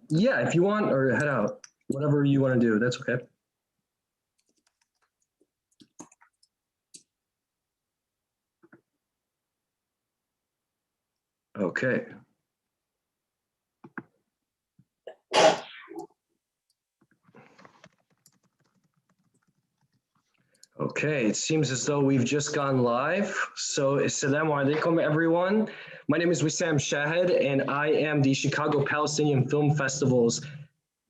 Yeah, if you want, or head out, whatever you want to do, that's okay. Okay. Okay, it seems as though we've just gone live. So, assalamu alaikum, everyone. My name is Wissam Shahed, and I am the Chicago Palestinian Film Festival's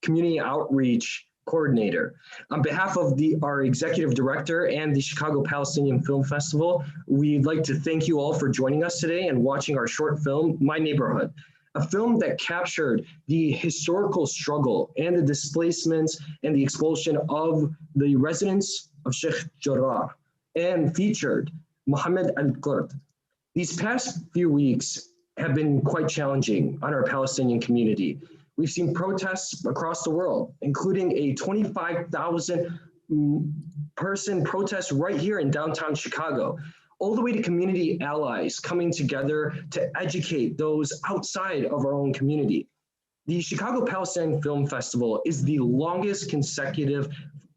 Community Outreach Coordinator. On behalf of our Executive Director and the Chicago Palestinian Film Festival, we'd like to thank you all for joining us today and watching our short film, My Neighborhood, a film that captured the historical struggle and the displacements and the expulsion of the residents of Sheikh Jarrah and featured Mohammed al-Kurd. These past few weeks have been quite challenging on our Palestinian community. We've seen protests across the world, including a 25,000 person protest right here in downtown Chicago, all the way to community allies coming together to educate those outside of our own community. The Chicago Palestinian Film Festival is the longest consecutive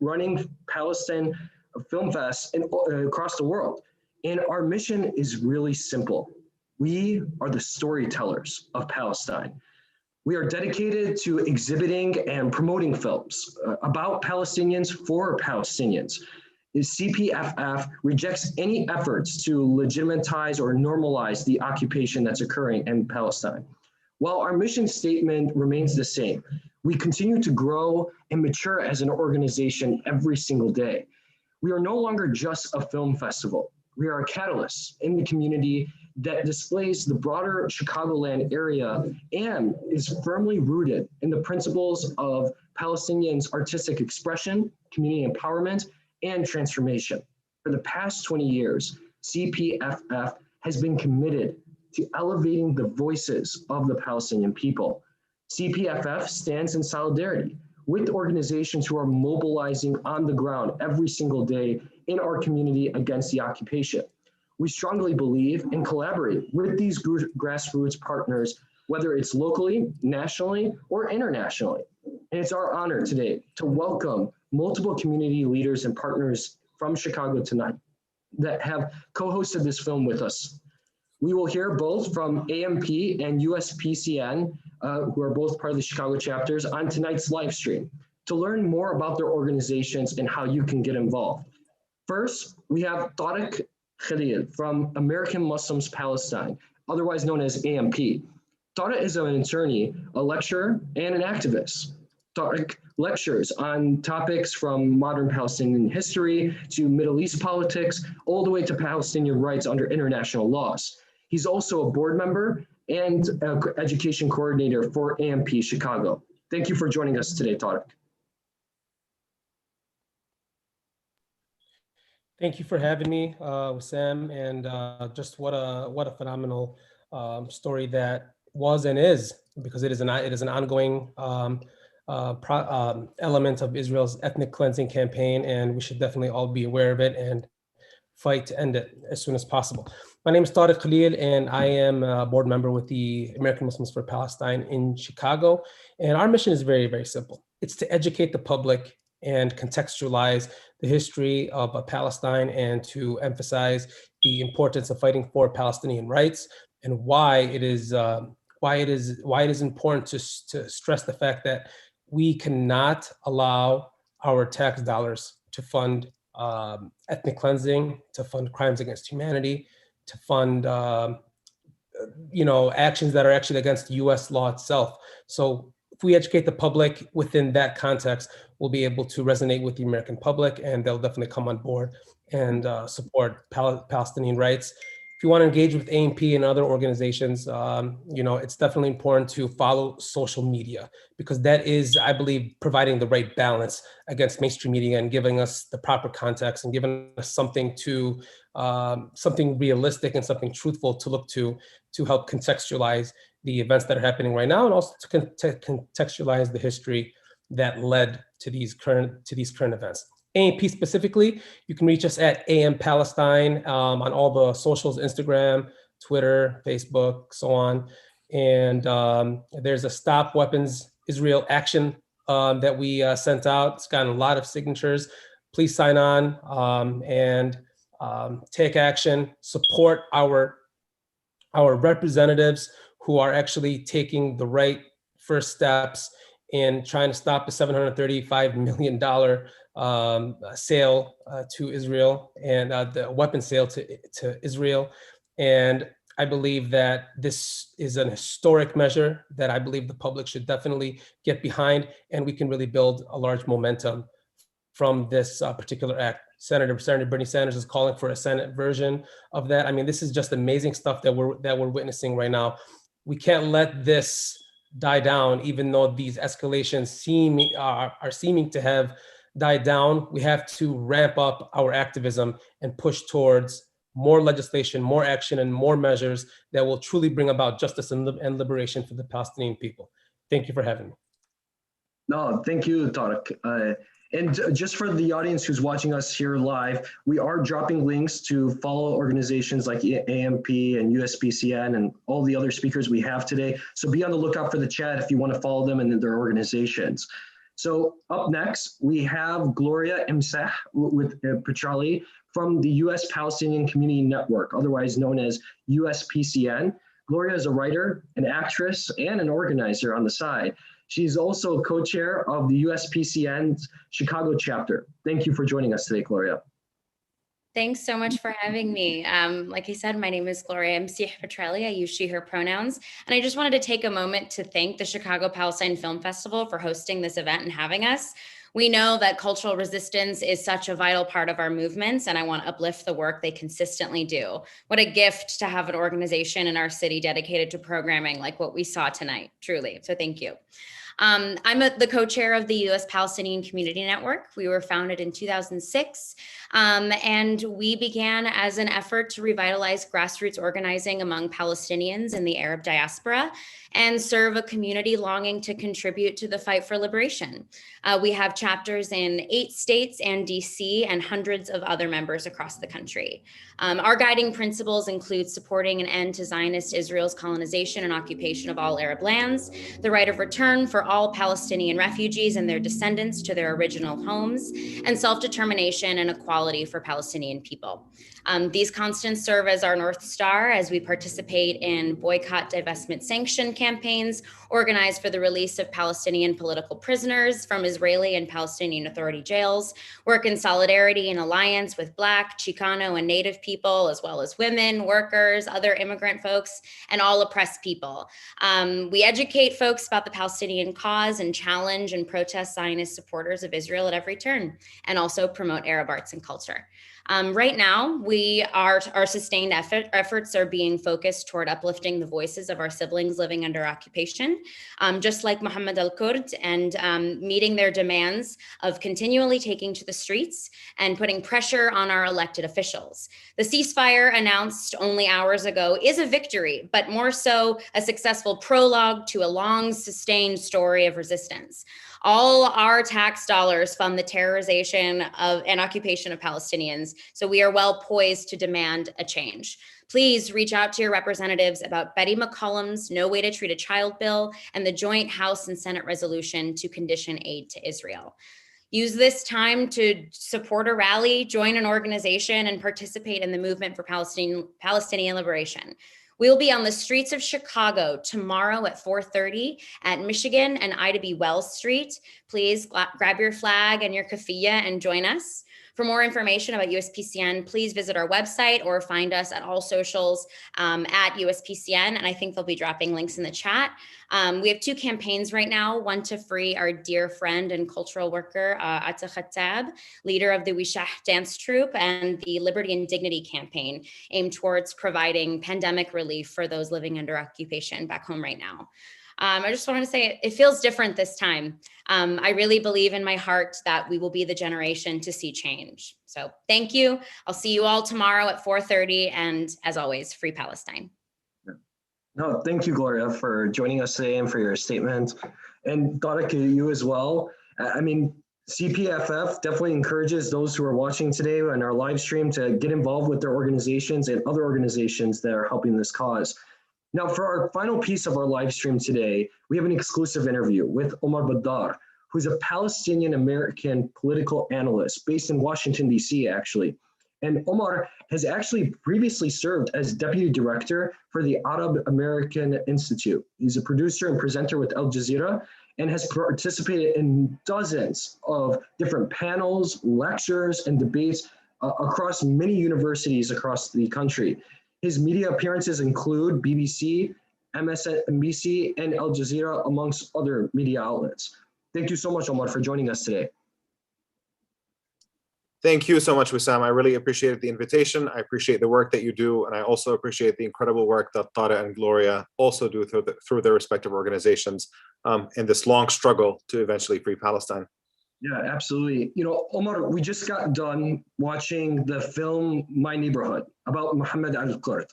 running Palestine film fest across the world. And our mission is really simple. We are the storytellers of Palestine. We are dedicated to exhibiting and promoting films about Palestinians for Palestinians. The CPFF rejects any efforts to legitimize or normalize the occupation that's occurring in Palestine. While our mission statement remains the same, we continue to grow and mature as an organization every single day. We are no longer just a film festival. We are a catalyst in the community that displays the broader Chicagoland area and is firmly rooted in the principles of Palestinians' artistic expression, community empowerment, and transformation. For the past 20 years, CPFF has been committed to elevating the voices of the Palestinian people. CPFF stands in solidarity with organizations who are mobilizing on the ground every single day in our community against the occupation. We strongly believe and collaborate with these grassroots partners, whether it's locally, nationally, or internationally. And it's our honor today to welcome multiple community leaders and partners from Chicago tonight that have co-hosted this film with us. We will hear both from AMP and USPCN, who are both part of the Chicago chapters, on tonight's live stream to learn more about their organizations and how you can get involved. First, we have Tariq Khalil from American Muslims Palestine, otherwise known as AMP. Tariq is an attorney, a lecturer, and an activist. Tariq lectures on topics from modern Palestinian history to Middle East politics, all the way to Palestinian rights under international laws. He's also a board member and education coordinator for AMP Chicago. Thank you for joining us today, Tariq. Thank you for having me, Wissam, and just what a phenomenal story that was and is, because it is an ongoing element of Israel's ethnic cleansing campaign, and we should definitely all be aware of it and fight to end it as soon as possible. My name is Tariq Khalil, and I am a board member with the American Muslims for Palestine in Chicago. And our mission is very, very simple. It's to educate the public and contextualize the history of Palestine and to emphasize the importance of fighting for Palestinian rights and why it is important to stress the fact that we cannot allow our tax dollars to fund ethnic cleansing, to fund crimes against humanity, to fund actions that are actually against U.S. law itself. So if we educate the public within that context, we'll be able to resonate with the American public, and they'll definitely come on board and support Palestinian rights. If you want to engage with AMP and other organizations, it's definitely important to follow social media, because that is, I believe, providing the right balance against mainstream media and giving us the proper context and giving us something realistic and something truthful to look to help contextualize the events that are happening right now, and also to contextualize the history that led to these current events. AMP specifically, you can reach us at AM Palestine on all the socials, Instagram, Twitter, Facebook, so on. And there's a Stop Weapons Israel action that we sent out. It's gotten a lot of signatures. Please sign on and take action, support our representatives who are actually taking the right first steps in trying to stop the $735 million sale to Israel and the weapon sale to Israel. And I believe that this is an historic measure that I believe the public should definitely get behind, and we can really build a large momentum from this particular act. Senator Bernie Sanders is calling for a Senate version of that. I mean, this is just amazing stuff that we're witnessing right now. We can't let this die down, even though these escalations are seeming to have died down. We have to ramp up our activism and push towards more legislation, more action, and more measures that will truly bring about justice and liberation for the Palestinian people. Thank you for having me. No, thank you, Tarek. And just for the audience who's watching us here live, we are dropping links to follow organizations like AMP and USPCN and all the other speakers we have today. So be on the lookout for the chat if you want to follow them and their organizations. So up next, we have Gloria Imsah with Petrali from the U.S. Palestinian Community Network, otherwise known as USPCN. Gloria is a writer, an actress, and an organizer on the side. She's also co-chair of the USPCN's Chicago chapter. Thank you for joining us today, Gloria. Thanks so much for having me. Like I said, my name is Gloria Imsah Petrali. I use she, her pronouns. And I just wanted to take a moment to thank the Chicago Palestine Film Festival for hosting this event and having us. We know that cultural resistance is such a vital part of our movements, and I want to uplift the work they consistently do. What a gift to have an organization in our city dedicated to programming like what we saw tonight, truly. So thank you. I'm the co-chair of the U.S. Palestinian Community Network. We were founded in 2006, and we began as an effort to revitalize grassroots organizing among Palestinians in the Arab diaspora and serve a community longing to contribute to the fight for liberation. We have chapters in 8 states and DC and hundreds of other members across the country. Our guiding principles include supporting an end to Zionist Israel's colonization and occupation of all Arab lands, the right of return for all Palestinian refugees and their descendants to their original homes, and self-determination and equality for Palestinian people. These constants serve as our North Star as we participate in boycott, divestment, sanction campaigns organized for the release of Palestinian political prisoners from Israeli and Palestinian Authority jails, work in solidarity and alliance with Black, Chicano, and Native people, as well as women, workers, other immigrant folks, and all oppressed people. We educate folks about the Palestinian cause and challenge and protest Zionist supporters of Israel at every turn, and also promote Arab arts and culture. Right now, our sustained efforts are being focused toward uplifting the voices of our siblings living under occupation, just like Muhammad al-Kurd, and meeting their demands of continually taking to the streets and putting pressure on our elected officials. The ceasefire announced only hours ago is a victory, but more so a successful prologue to a long sustained story of resistance. All our tax dollars fund the terrorization of and occupation of Palestinians, so we are well poised to demand a change. Please reach out to your representatives about Betty McCollum's No Way to Treat a Child bill and the joint House and Senate resolution to condition aid to Israel. Use this time to support a rally, join an organization, and participate in the movement for Palestinian liberation. We'll be on the streets of Chicago tomorrow at 4:30 at Michigan and Ida B. Wells Street. Please grab your flag and your keffiyeh and join us. For more information about USPCN, please visit our website or find us at all socials at USPCN, and I think they'll be dropping links in the chat. We have 2 campaigns right now, one to free our dear friend and cultural worker, Ata Khattab, leader of the Wishah dance troupe, and the Liberty and Dignity campaign aimed towards providing pandemic relief for those living under occupation back home right now. I just wanted to say it feels different this time. I really believe in my heart that we will be the generation to see change. So thank you. I'll see you all tomorrow at 4:30. And as always, free Palestine. No, thank you, Gloria, for joining us today and for your statement. And Tarek, you as well. I mean, CPFF definitely encourages those who are watching today on our live stream to get involved with their organizations and other organizations that are helping this cause. Now, for our final piece of our live stream today, we have an exclusive interview with Omar Baddar, who's a Palestinian-American political analyst based in Washington, D.C., actually. And Omar has actually previously served as deputy director for the Arab-American Institute. He's a producer and presenter with Al Jazeera and has participated in dozens of different panels, lectures, and debates across many universities across the country. His media appearances include BBC, MSNBC, and Al Jazeera, amongst other media outlets. Thank you so much, Omar, for joining us today. Thank you so much, Wissam. I really appreciate the invitation. I appreciate the work that you do, and I also appreciate the incredible work that Tara and Gloria also do through their respective organizations in this long struggle to eventually free Palestine. Yeah, absolutely. You know, Omar, we just got done watching the film My Neighborhood about Mohammed al-Kurd.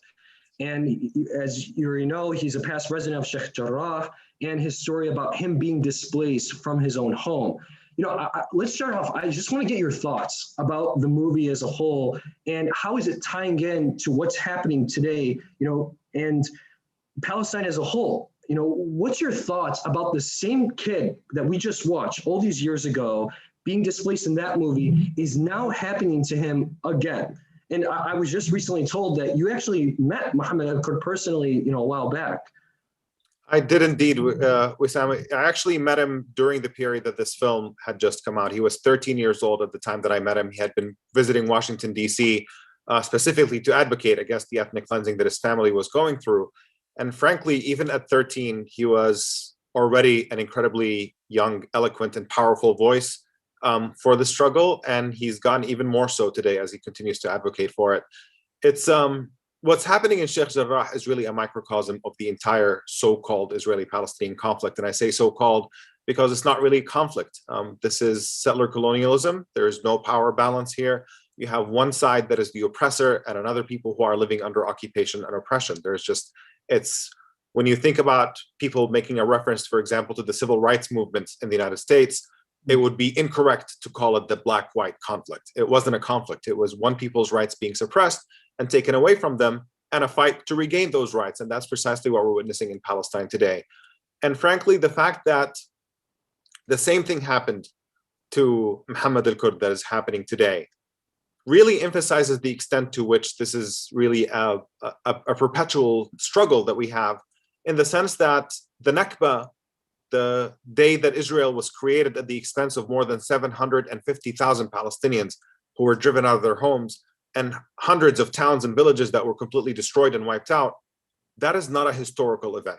And as you already know, he's a past resident of Sheikh Jarrah, and his story about him being displaced from his own home. You know, let's start off. I just want to get your thoughts about the movie as a whole, and how is it tying in to what's happening today, you know, and Palestine as a whole. You know, what's your thoughts about the same kid that we just watched all these years ago being displaced in that movie is now happening to him again? And I was just recently told that you actually met Mohammed al-Kurd personally, you know, a while back. I did indeed, Wissam. I actually met him during the period that this film had just come out. He was 13 years old at the time that I met him. He had been visiting Washington, D.C., specifically to advocate against the ethnic cleansing that his family was going through. And frankly, even at 13, he was already an incredibly young, eloquent, and powerful voice for the struggle. And he's gotten even more so today as he continues to advocate for it. It's what's happening in Sheikh Jarrah is really a microcosm of the entire so-called Israeli-Palestinian conflict. And I say so-called because it's not really a conflict. This is settler colonialism. There is no power balance here. You have one side that is the oppressor and another people who are living under occupation and oppression. There's just, it's, when you think about people making a reference, for example, to the civil rights movement in the United States, it would be incorrect to call it the black-white conflict. It wasn't a conflict. It was one people's rights being suppressed and taken away from them, and a fight to regain those rights. And that's precisely what we're witnessing in Palestine today. And frankly, the fact that the same thing happened to Mohammed al-Kurd that is happening today really emphasizes the extent to which this is really a perpetual struggle that we have, in the sense that the Nakba, the day that Israel was created at the expense of more than 750,000 Palestinians who were driven out of their homes, and hundreds of towns and villages that were completely destroyed and wiped out, that is not a historical event.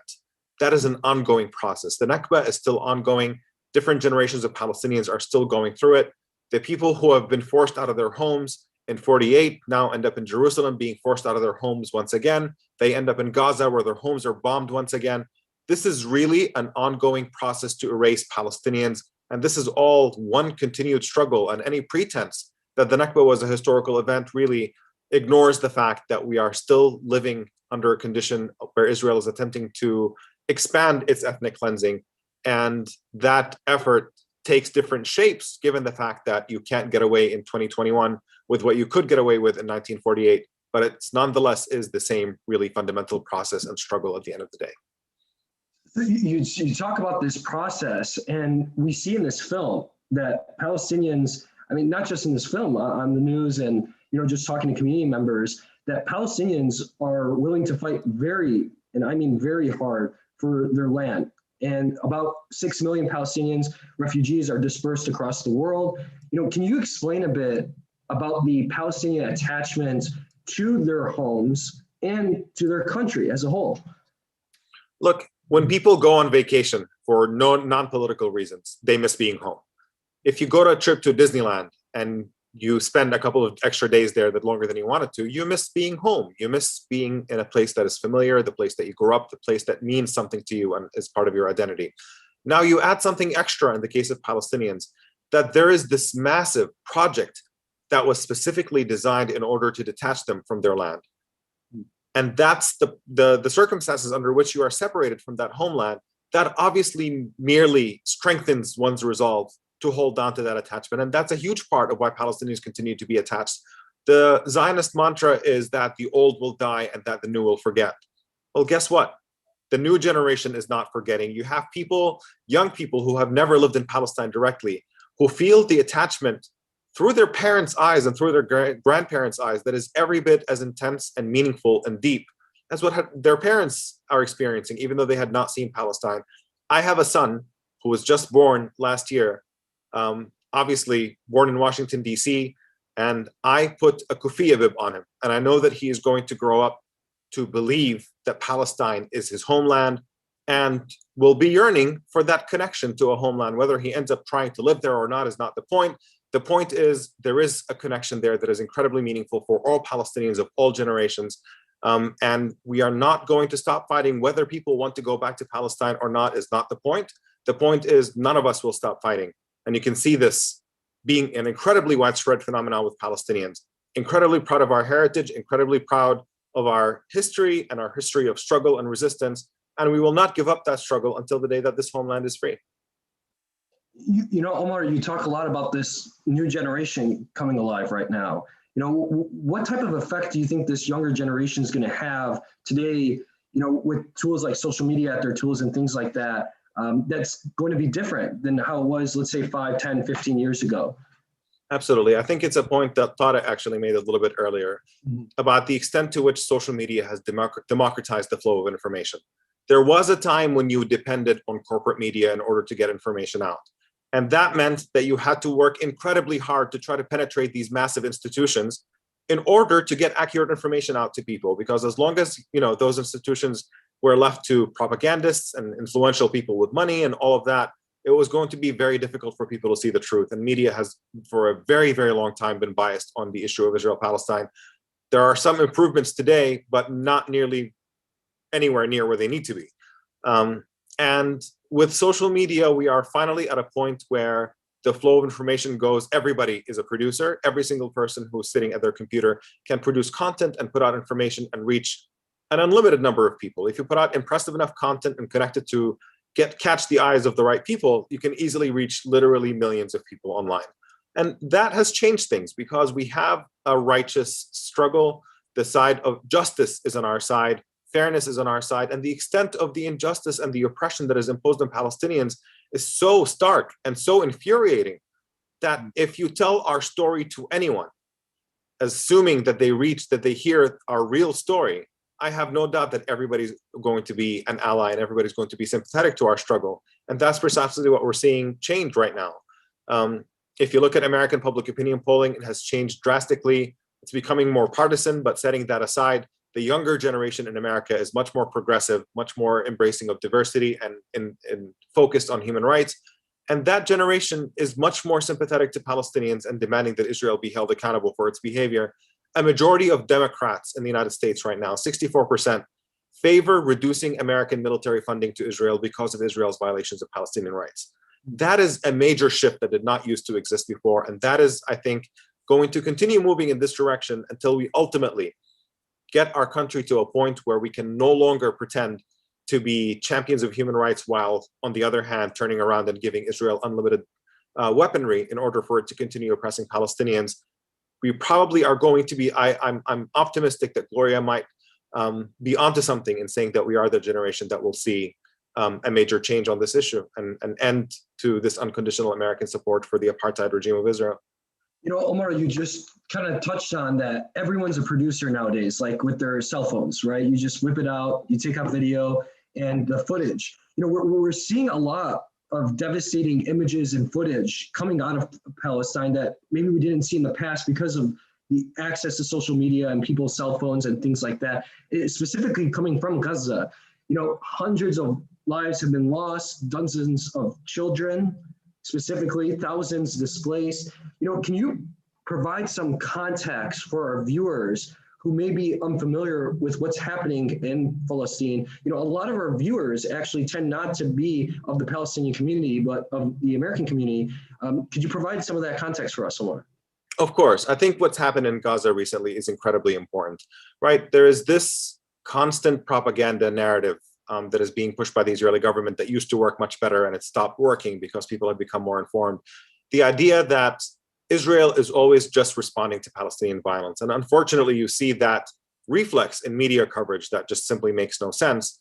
That is an ongoing process. The Nakba is still ongoing. Different generations of Palestinians are still going through it. The people who have been forced out of their homes in 48 now end up in Jerusalem being forced out of their homes once again. They end up in Gaza where their homes are bombed once again. This is really an ongoing process to erase Palestinians. And this is all one continued struggle, and any pretense that the Nakba was a historical event really ignores the fact that we are still living under a condition where Israel is attempting to expand its ethnic cleansing. And that effort takes different shapes, given the fact that you can't get away in 2021 with what you could get away with in 1948, but it's nonetheless is the same really fundamental process and struggle at the end of the day. You talk about this process, and we see in this film that Palestinians, I mean, not just in this film, on the news and, you know, just talking to community members, that Palestinians are willing to fight very, and I mean very hard, for their land. And about 6 million Palestinians, refugees, are dispersed across the world. You know, can you explain a bit about the Palestinian attachment to their homes and to their country as a whole? Look, when people go on vacation for non-political reasons, they miss being home. If you go to a trip to Disneyland and you spend a couple of extra days there that longer than you wanted to, you miss being home. You miss being in a place that is familiar, the place that you grew up, the place that means something to you and is part of your identity. Now you add something extra in the case of Palestinians, that there is this massive project that was specifically designed in order to detach them from their land. And that's the circumstances under which you are separated from that homeland. That obviously merely strengthens one's resolve to hold on to that attachment. And that's a huge part of why Palestinians continue to be attached. The Zionist mantra is that the old will die and that the new will forget. Well, guess what? The new generation is not forgetting. You have people, young people who have never lived in Palestine directly, who feel the attachment through their parents' eyes and through their grandparents' eyes that is every bit as intense and meaningful and deep as what their parents are experiencing, even though they had not seen Palestine. I have a son who was just born last year, obviously born in Washington, D.C., and I put a kufiya bib on him. And I know that he is going to grow up to believe that Palestine is his homeland and will be yearning for that connection to a homeland. Whether he ends up trying to live there or not is not the point. The point is there is a connection there that is incredibly meaningful for all Palestinians of all generations. And we are not going to stop fighting. Whether people want to go back to Palestine or not is not the point. The point is none of us will stop fighting. And you can see this being an incredibly widespread phenomenon with Palestinians. Incredibly proud of our heritage, incredibly proud of our history and our history of struggle and resistance. And we will not give up that struggle until the day that this homeland is free. You know, Omar, you talk a lot about this new generation coming alive right now. You know, what type of effect do you think this younger generation is going to have today, you know, with tools like social media at their tools and things like that, that's going to be different than how it was, let's say, 5, 10, 15 years ago? Absolutely. I think it's a point that Tariq actually made a little bit earlier about the extent to which social media has democratized the flow of information. There was a time when you depended on corporate media in order to get information out. And that meant that you had to work incredibly hard to try to penetrate these massive institutions in order to get accurate information out to people. Because as long as, you know, those institutions were left to propagandists and influential people with money and all of that, it was going to be very difficult for people to see the truth. And media has, for a very, very long time, been biased on the issue of Israel-Palestine. There are some improvements today, but not nearly anywhere near where they need to be. And with social media, we are finally at a point where the flow of information goes, everybody is a producer. Every single person who's sitting at their computer can produce content and put out information and reach an unlimited number of people. If you put out impressive enough content and connect it to catch the eyes of the right people, you can easily reach literally millions of people online. And that has changed things because we have a righteous struggle. The side of justice is on our side, fairness is on our side, and the extent of the injustice and the oppression that is imposed on Palestinians is so stark and so infuriating that if you tell our story to anyone, assuming that they hear our real story, I have no doubt that everybody's going to be an ally and everybody's going to be sympathetic to our struggle. And that's precisely what we're seeing change right now. If you look at American public opinion polling, it has changed drastically. It's becoming more partisan, but setting that aside, the younger generation in America is much more progressive, much more embracing of diversity and focused on human rights. And that generation is much more sympathetic to Palestinians and demanding that Israel be held accountable for its behavior. A majority of Democrats in the United States right now, 64%, favor reducing American military funding to Israel because of Israel's violations of Palestinian rights. That is a major shift that did not used to exist before. And that is, I think, going to continue moving in this direction until we ultimately get our country to a point where we can no longer pretend to be champions of human rights while, on the other hand, turning around and giving Israel unlimited weaponry in order for it to continue oppressing Palestinians. We probably are going to be, I'm optimistic that Gloria might be onto something in saying that we are the generation that will see a major change on this issue and an end to this unconditional American support for the apartheid regime of Israel. You know, Omar, you just kind of touched on that. Everyone's a producer nowadays, like with their cell phones, right? You just whip it out, you take out video and the footage. You know, we're seeing a lot of devastating images and footage coming out of Palestine that maybe we didn't see in the past because of the access to social media and people's cell phones and things like that. It's specifically coming from Gaza. You know, hundreds of lives have been lost, dozens of children, specifically thousands displaced. You know, can you provide some context for our viewers who may be unfamiliar with what's happening in Palestine? You know, a lot of our viewers actually tend not to be of the Palestinian community, but of the American community. Could you provide some of that context for us, Omar? Of course. I think what's happened in Gaza recently is incredibly important, right? There is this constant propaganda narrative that is being pushed by the Israeli government that used to work much better and it stopped working because people have become more informed. The idea that Israel is always just responding to Palestinian violence. And unfortunately, you see that reflex in media coverage that just simply makes no sense,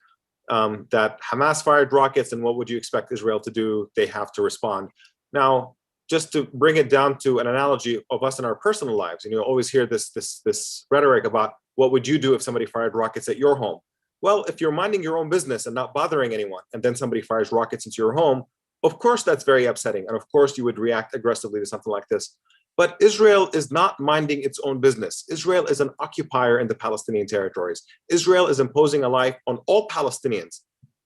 that Hamas fired rockets, and what would you expect Israel to do? They have to respond. Now, just to bring it down to an analogy of us in our personal lives, and you always hear this rhetoric about what would you do if somebody fired rockets at your home? Well, if you're minding your own business and not bothering anyone, and then somebody fires rockets into your home, of course that's very upsetting, and of course you would react aggressively to something like this. But Israel is not minding its own business. Israel is an occupier in the Palestinian territories. Israel is imposing a life on all Palestinians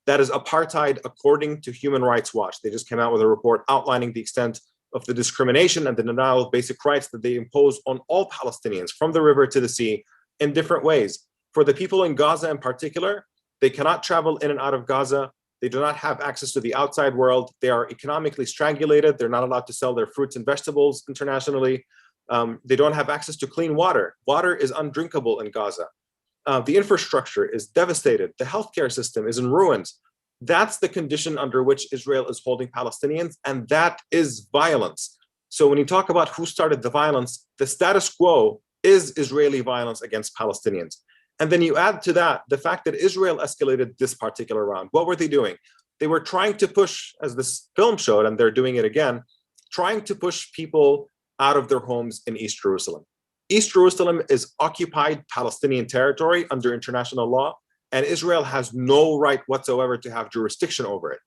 that is apartheid according to Human Rights Watch. They just came out with a report outlining the extent of the discrimination and the denial of basic rights that they impose on all Palestinians from the river to the sea in different ways. For the people in Gaza in particular, they cannot travel in and out of Gaza. They do not have access to the outside world. They are economically strangulated. They're not allowed to sell their fruits and vegetables internationally. They don't have access to clean water. Water is undrinkable in Gaza. The infrastructure is devastated. The healthcare system is in ruins. That's the condition under which Israel is holding Palestinians, and that is violence. So when you talk about who started the violence, the status quo is Israeli violence against Palestinians. And then you add to that the fact that Israel escalated this particular round. What were they doing? They were trying to push, as this film showed, and they're doing it again, trying to push people out of their homes in East Jerusalem. East Jerusalem is occupied Palestinian territory under international law, and Israel has no right whatsoever to have jurisdiction over it.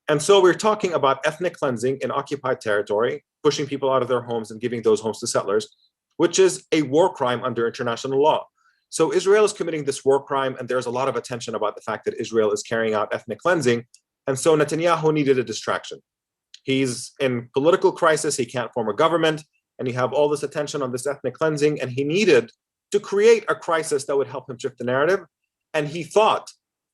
And so we're talking about ethnic cleansing in occupied territory, pushing people out of their homes and giving those homes to settlers, which is a war crime under international law. So Israel is committing this war crime, and there's a lot of attention about the fact that Israel is carrying out ethnic cleansing. And so Netanyahu needed a distraction. He's in political crisis, he can't form a government, and you have all this attention on this ethnic cleansing, and he needed to create a crisis that would help him shift the narrative. And he thought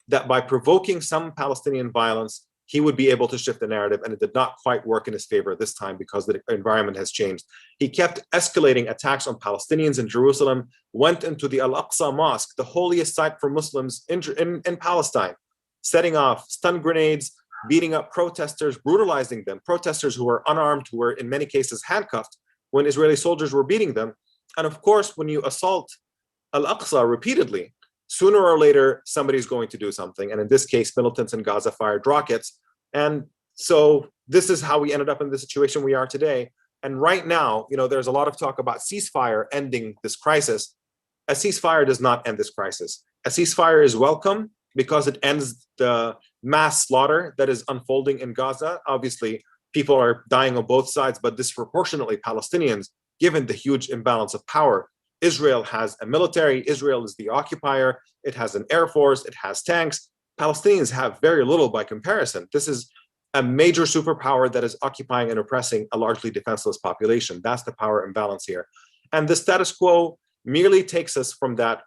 that by provoking some Palestinian violence, he would be able to shift the narrative, and it did not quite work in his favor this time because the environment has changed. He kept escalating attacks on Palestinians in Jerusalem, went into the Al-Aqsa Mosque, the holiest site for Muslims in Palestine, setting off stun grenades, beating up protesters, brutalizing them, protesters who were unarmed, who were in many cases handcuffed when Israeli soldiers were beating them. And of course, when you assault Al-Aqsa repeatedly, sooner or later, somebody's going to do something. And in this case, militants in Gaza fired rockets. And so this is how we ended up in the situation we are today. And right now, there's a lot of talk about ceasefire ending this crisis. A ceasefire does not end this crisis. A ceasefire is welcome because it ends the mass slaughter that is unfolding in Gaza. Obviously, people are dying on both sides, but disproportionately Palestinians, given the huge imbalance of power. Israel has a military, Israel is the occupier, it has an air force, it has tanks. Palestinians have very little by comparison. This is a major superpower that is occupying and oppressing a largely defenseless population. That's the power imbalance here. And the status quo merely takes us from that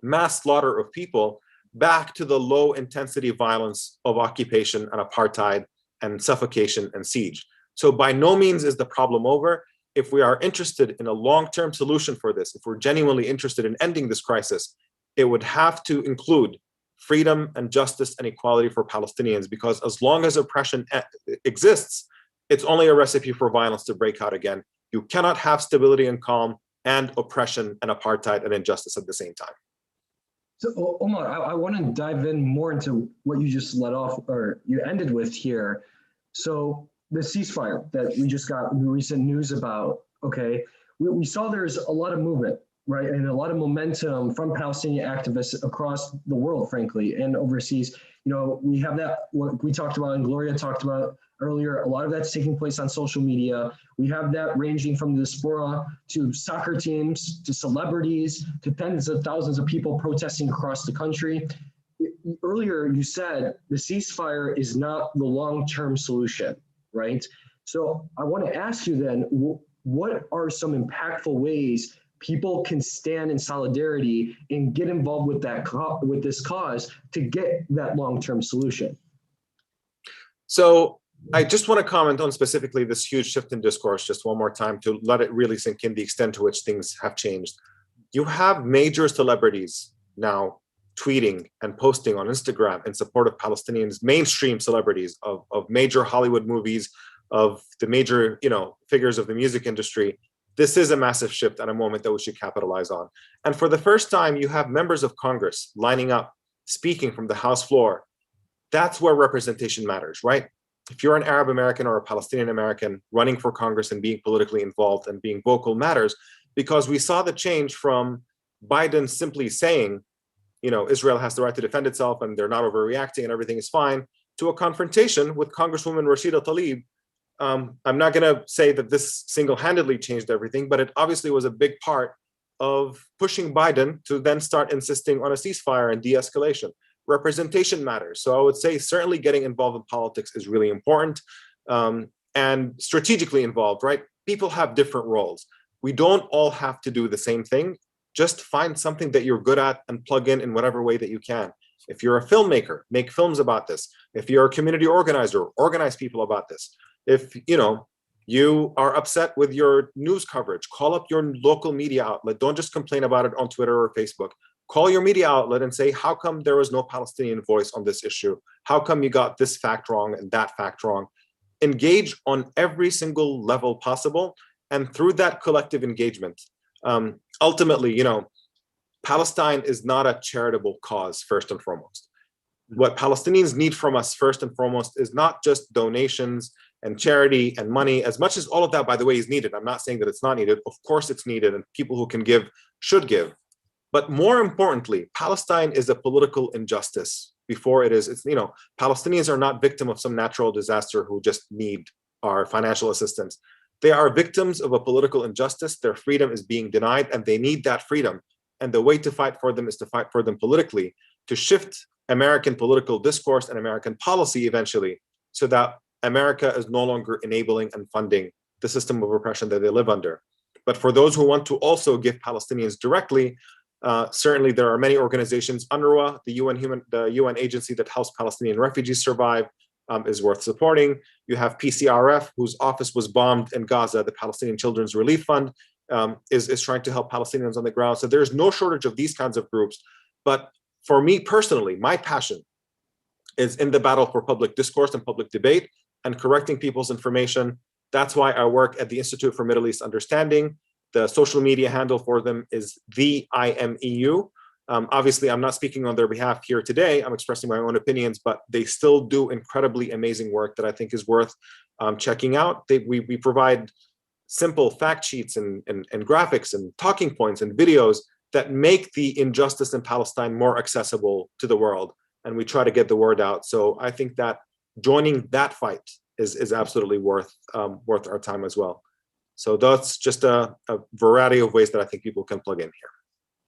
mass slaughter of people back to the low intensity violence of occupation and apartheid and suffocation and siege. So by no means is the problem over. If we are interested in a long-term solution for this, if we're genuinely interested in ending this crisis, it would have to include freedom and justice and equality for Palestinians, because as long as oppression exists, it's only a recipe for violence to break out again. You cannot have stability and calm and oppression and apartheid and injustice at the same time. So Omar, I want to dive in more into what you just let off, or you ended with here. So the ceasefire that we just got recent news about, okay, we saw there's a lot of movement, right? And a lot of momentum from Palestinian activists across the world, frankly, and overseas. We have that, what we talked about and Gloria talked about earlier, a lot of that's taking place on social media. We have that ranging from the diaspora to soccer teams, to celebrities, to tens of thousands of people protesting across the country. Earlier, you said the ceasefire is not the long-term solution, right? So I want to ask you then, what are some impactful ways people can stand in solidarity and get involved with with this cause to get that long-term solution? So I just want to comment on specifically this huge shift in discourse just one more time to let it really sink in the extent to which things have changed. You have major celebrities now tweeting and posting on Instagram in support of Palestinians, mainstream celebrities of major Hollywood movies, of the major figures of the music industry, this is a massive shift and a moment that we should capitalize on. And for the first time, you have members of Congress lining up, speaking from the House floor. That's where representation matters, right? If you're an Arab American or a Palestinian American running for Congress and being politically involved and being vocal matters, because we saw the change from Biden simply saying, you know, Israel has the right to defend itself and they're not overreacting and everything is fine, to a confrontation with Congresswoman Rashida Tlaib. I'm not going to say that this single-handedly changed everything, but it obviously was a big part of pushing Biden to then start insisting on a ceasefire and de-escalation. Representation matters. So I would say certainly getting involved in politics is really important, and strategically involved, right? People have different roles. We don't all have to do the same thing. Just find something that you're good at and plug in whatever way that you can. If you're a filmmaker, make films about this. If you're a community organizer, organize people about this. If you are upset with your news coverage, call up your local media outlet. Don't just complain about it on Twitter or Facebook. Call your media outlet and say, how come there was no Palestinian voice on this issue? How come you got this fact wrong and that fact wrong? Engage on every single level possible. And through that collective engagement, ultimately, Palestine is not a charitable cause, first and foremost. What Palestinians need from us, first and foremost, is not just donations and charity and money, as much as all of that, by the way, is needed. I'm not saying that it's not needed. Of course it's needed, and people who can give should give. But more importantly, Palestine is a political injustice before Palestinians are not victim of some natural disaster who just need our financial assistance. They are victims of a political injustice. Their freedom is being denied, and they need that freedom. And the way to fight for them is to fight for them politically, to shift American political discourse and American policy eventually, so that America is no longer enabling and funding the system of oppression that they live under. But for those who want to also give Palestinians directly, certainly there are many organizations. UNRWA, the UN agency that helps Palestinian refugees survive, is worth supporting. You have PCRF, whose office was bombed in Gaza, the Palestinian Children's Relief Fund, is trying to help Palestinians on the ground. So there's no shortage of these kinds of groups. But for me personally, my passion is in the battle for public discourse and public debate and correcting people's information. That's why I work at the Institute for Middle East Understanding. The social media handle for them is the IMEU. Obviously, I'm not speaking on their behalf here today. I'm expressing my own opinions, but they still do incredibly amazing work that I think is worth checking out. We provide simple fact sheets and graphics and talking points and videos that make the injustice in Palestine more accessible to the world. And we try to get the word out. So I think that joining that fight is absolutely worth our time as well. So that's just a variety of ways that I think people can plug in here.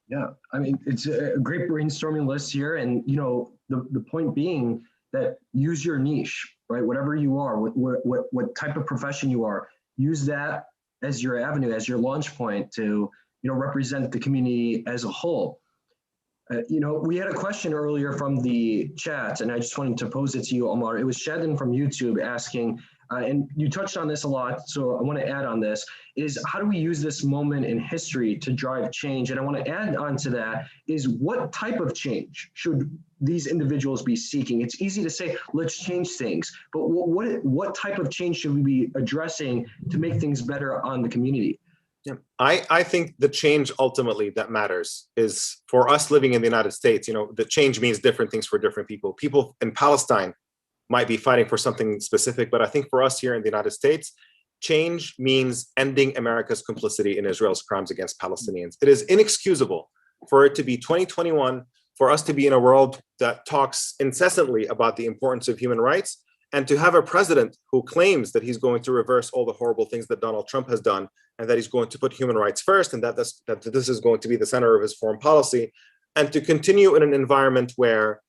Yeah, I mean, it's a great brainstorming list here. And, the point being that use your niche, right? Whatever you are, what type of profession you are, use that as your avenue, as your launch point to, represent the community as a whole. We had a question earlier from the chat, and I just wanted to pose it to you, Omar. It was Shadden from YouTube asking, and you touched on this a lot, so I want to add on this, is how do we use this moment in history to drive change? And I want to add on to that is what type of change should these individuals be seeking? It's easy to say, let's change things, but what type of change should we be addressing to make things better on the community? Yeah. I think the change ultimately that matters is for us living in the United States, the change means different things for different people. People in Palestine might be fighting for something specific, but I think for us here in the United States, change means ending America's complicity in Israel's crimes against Palestinians. It is inexcusable for it to be 2021, for us to be in a world that talks incessantly about the importance of human rights, and to have a president who claims that he's going to reverse all the horrible things that Donald Trump has done, and that he's going to put human rights first, and that this is going to be the center of his foreign policy, and to continue in an environment where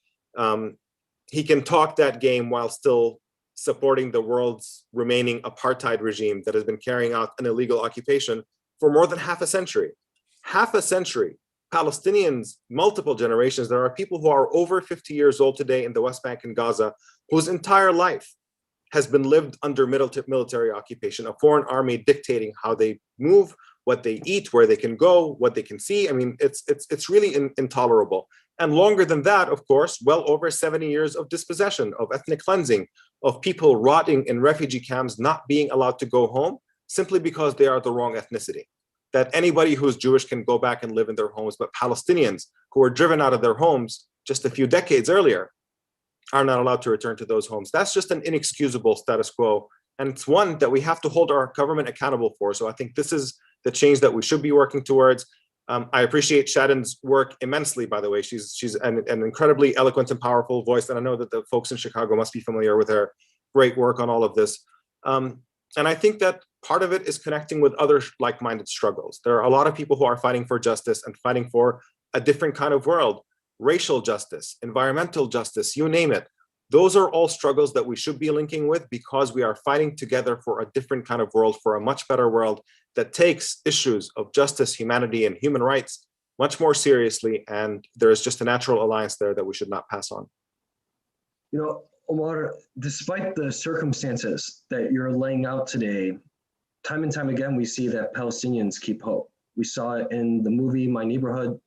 he can talk that game while still supporting the world's remaining apartheid regime that has been carrying out an illegal occupation for more than half a century. Half a century. Palestinians, multiple generations. There are people who are over 50 years old today in the West Bank and Gaza, whose entire life has been lived under military occupation, a foreign army dictating how they move, what they eat, where they can go, what they can see. I mean, it's really intolerable. And longer than that, of course, well over 70 years of dispossession, of ethnic cleansing, of people rotting in refugee camps, not being allowed to go home. simply because they are the wrong ethnicity. That anybody who's Jewish can go back and live in their homes, but Palestinians who were driven out of their homes just a few decades earlier are not allowed to return to those homes. That's just an inexcusable status quo. And it's one that we have to hold our government accountable for. So I think this is the change that we should be working towards. I appreciate Shadden's work immensely, by the way. She's an incredibly eloquent and powerful voice. And I know that the folks in Chicago must be familiar with her great work on all of this. And I think that part of it is connecting with other like-minded struggles. There are a lot of people who are fighting for justice and fighting for a different kind of world, racial justice, environmental justice, you name it. Those are all struggles that we should be linking with because we are fighting together for a different kind of world, for a much better world that takes issues of justice, humanity, and human rights much more seriously. And there is just a natural alliance there that we should not pass on. You know, Omar, despite the circumstances that you're laying out today, time and time again, we see that Palestinians keep hope. We saw it in the movie, My Neighborhood.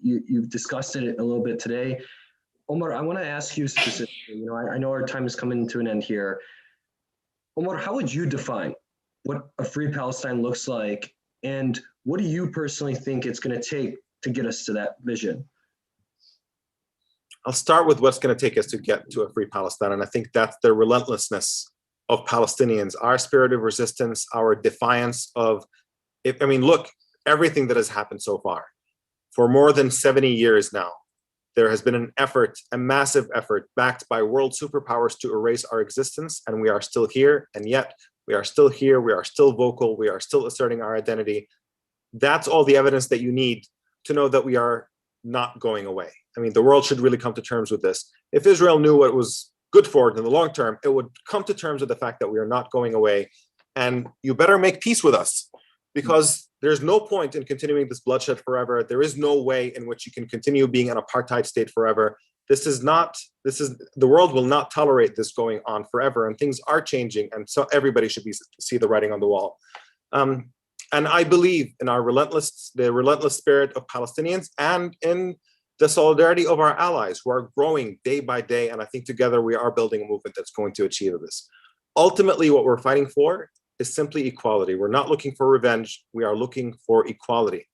You've discussed it a little bit today. Omar, I want to ask you specifically, you know, I know our time is coming to an end here. Omar, how would you define what a free Palestine looks like? And what do you personally think it's going to take to get us to that vision? I'll start with what's going to take us to get to a free Palestine. And I think that's the relentlessness of Palestinians, our spirit of resistance, our defiance of, look, everything that has happened so far. For more than 70 years now, there has been an effort, a massive effort backed by world superpowers to erase our existence. And we are still here. And yet we are still here. We are still vocal. We are still asserting our identity. That's all the evidence that you need to know that we are not going away. I mean, the world should really come to terms with this. If Israel knew what was good for it in the long term, it would come to terms with the fact that we are not going away. And you better make peace with us, because there's no point in continuing this bloodshed forever. There is no way in which you can continue being an apartheid state forever. The world will not tolerate this going on forever, and things are changing. And so everybody should see the writing on the wall. And I believe in the relentless spirit of Palestinians and in the solidarity of our allies who are growing day by day. And I think together we are building a movement that's going to achieve this. Ultimately, what we're fighting for is simply equality. We're not looking for revenge. We are looking for equality.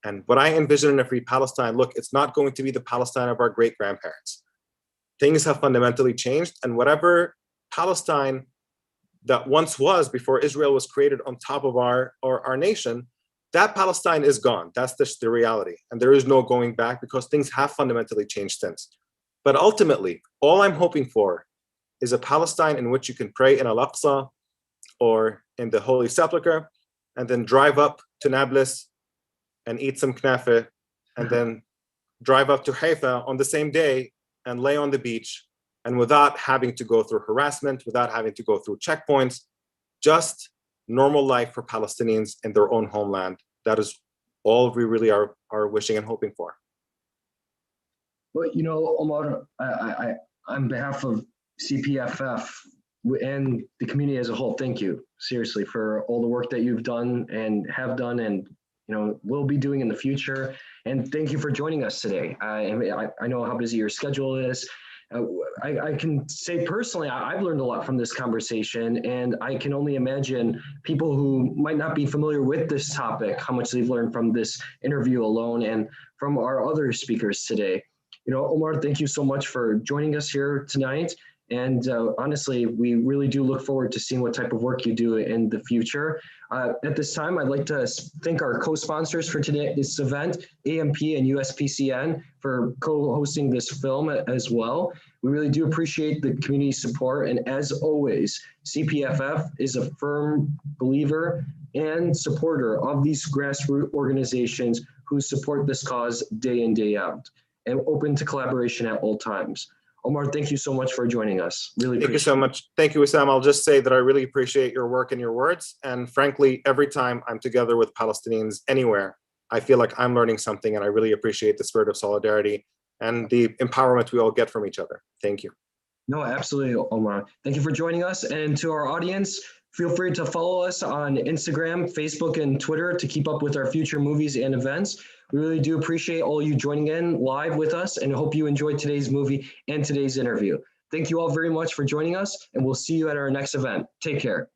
And what I envision in a free Palestine, look, it's not going to be the Palestine of our great-grandparents. Things have fundamentally changed, and whatever Palestine that once was before Israel was created on top of our nation, that Palestine is gone. That's just the reality. And there is no going back because things have fundamentally changed since. But ultimately, all I'm hoping for is a Palestine in which you can pray in Al-Aqsa or in the Holy Sepulchre, and then drive up to Nablus and eat some knafe, and then drive up to Haifa on the same day and lay on the beach, and without having to go through harassment, without having to go through checkpoints, just normal life for Palestinians in their own homeland. That is all we really are wishing and hoping for. Well, you know, Omar, I on behalf of CPFF and the community as a whole, thank you seriously for all the work that you've done and have done and will be doing in the future. And thank you for joining us today. I know how busy your schedule is. I can say personally, I've learned a lot from this conversation, and I can only imagine people who might not be familiar with this topic, how much they've learned from this interview alone and from our other speakers today. Omar, thank you so much for joining us here tonight. And honestly, we really do look forward to seeing what type of work you do in the future. At this time, I'd like to thank our co-sponsors for this event, AMP and USPCN, for co-hosting this film as well. We really do appreciate the community support. And as always, CPFF is a firm believer and supporter of these grassroots organizations who support this cause day in, day out, and open to collaboration at all times. Omar, thank you so much for joining us. Really appreciate it. Thank you so much. Thank you, Wissam. I'll just say that I really appreciate your work and your words. And frankly, every time I'm together with Palestinians anywhere, I feel like I'm learning something, and I really appreciate the spirit of solidarity and the empowerment we all get from each other. Thank you. No, absolutely, Omar. Thank you for joining us. And to our audience, feel free to follow us on Instagram, Facebook, and Twitter to keep up with our future movies and events. We really do appreciate all you joining in live with us, and hope you enjoyed today's movie and today's interview. Thank you all very much for joining us, and we'll see you at our next event. Take care.